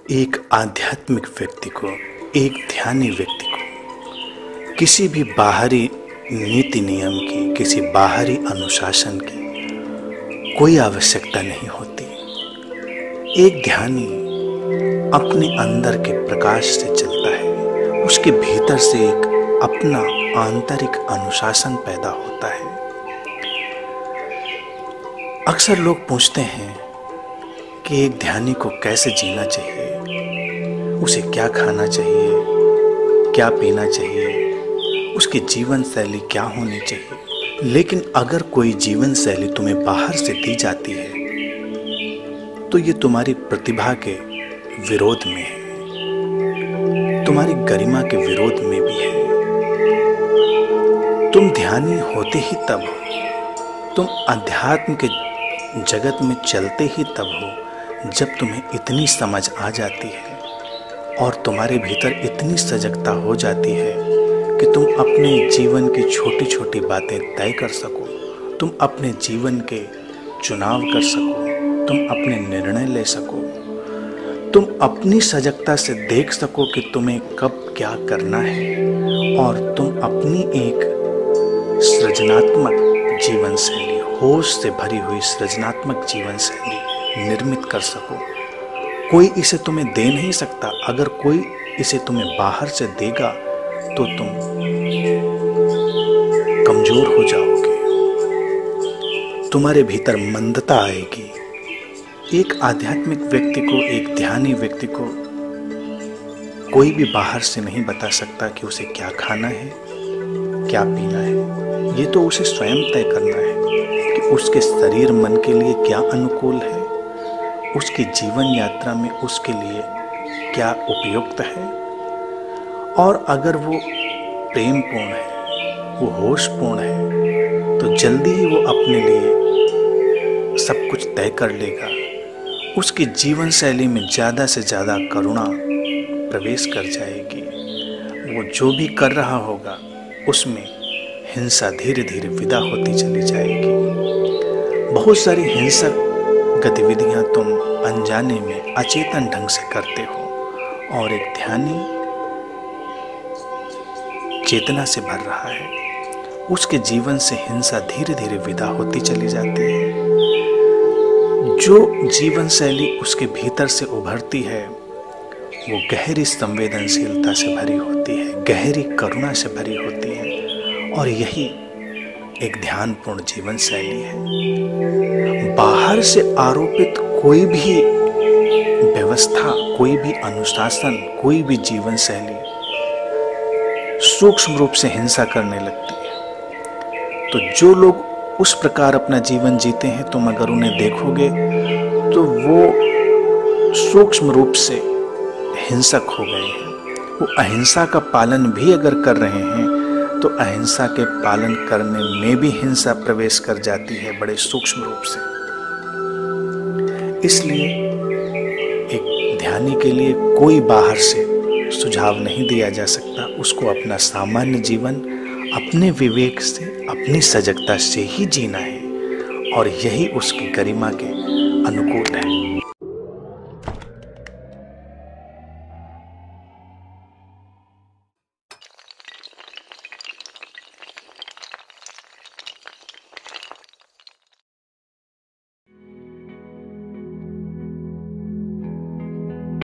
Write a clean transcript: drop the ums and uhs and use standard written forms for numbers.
एक आध्यात्मिक व्यक्ति को, एक ध्यानी व्यक्ति को किसी भी बाहरी नीति नियम की, किसी बाहरी अनुशासन की कोई आवश्यकता नहीं होती। एक ध्यानी अपने अंदर के प्रकाश से चलता है, उसके भीतर से एक अपना आंतरिक अनुशासन पैदा होता है। अक्सर लोग पूछते हैं कि एक ध्यानी को कैसे जीना चाहिए, उसे क्या खाना चाहिए, क्या पीना चाहिए, उसकी जीवन शैली क्या होनी चाहिए। लेकिन अगर कोई जीवन शैली तुम्हें बाहर से दी जाती है तो ये तुम्हारी प्रतिभा के विरोध में है, तुम्हारी गरिमा के विरोध में भी है। तुम ध्यानी होते ही तब हो, तुम अध्यात्म के जगत में चलते ही तब हो जब तुम्हें इतनी समझ आ जाती है और तुम्हारे भीतर इतनी सजगता हो जाती है कि तुम अपने जीवन की छोटी छोटी बातें तय कर सको, तुम अपने जीवन के चुनाव कर सको, तुम अपने निर्णय ले सको, तुम अपनी सजगता से देख सको कि तुम्हें कब क्या करना है और तुम अपनी एक सृजनात्मक जीवन शैली, होश से भरी हुई सृजनात्मक जीवन शैली निर्मित कर सको। कोई इसे तुम्हें दे नहीं सकता। अगर कोई इसे तुम्हें बाहर से देगा तो तुम कमजोर हो जाओगे, तुम्हारे भीतर मंदता आएगी। एक आध्यात्मिक व्यक्ति को, एक ध्यानी व्यक्ति को कोई भी बाहर से नहीं बता सकता कि उसे क्या खाना है, क्या पीना है। ये तो उसे स्वयं तय करना है कि उसके शरीर मन के लिए क्या अनुकूल है, उसकी जीवन यात्रा में उसके लिए क्या उपयुक्त है। और अगर वो प्रेमपूर्ण है, वो होशपूर्ण है, तो जल्दी ही वो अपने लिए सब कुछ तय कर लेगा। उसकी जीवन शैली में ज़्यादा से ज़्यादा करुणा प्रवेश कर जाएगी। वो जो भी कर रहा होगा उसमें हिंसा धीरे धीरे विदा होती चली जाएगी। बहुत सारी हिंसक गतिविधियां तुम अनजाने में, अचेतन ढंग से करते हो और एक ध्यानी चेतना से भर रहा है, उसके जीवन से हिंसा धीरे धीरे विदा होती चली जाती है। जो जीवन शैली उसके भीतर से उभरती है वो गहरी संवेदनशीलता से भरी होती है, गहरी करुणा से भरी होती है और यही एक ध्यानपूर्ण जीवन शैली है। बाहर से आरोपित कोई भी व्यवस्था, कोई भी अनुशासन, कोई भी जीवन शैली सूक्ष्म रूप से हिंसा करने लगती है। तो जो लोग उस प्रकार अपना जीवन जीते हैं, तुम अगर उन्हें देखोगे तो वो सूक्ष्म रूप से हिंसक हो गए हैं। वो अहिंसा का पालन भी अगर कर रहे हैं तो अहिंसा के पालन करने में भी हिंसा प्रवेश कर जाती है बड़े सूक्ष्म रूप से। इसलिए एक ध्यानी के लिए कोई बाहर से सुझाव नहीं दिया जा सकता। उसको अपना सामान्य जीवन अपने विवेक से, अपनी सजगता से ही जीना है और यही उसकी गरिमा के अनुकूल है।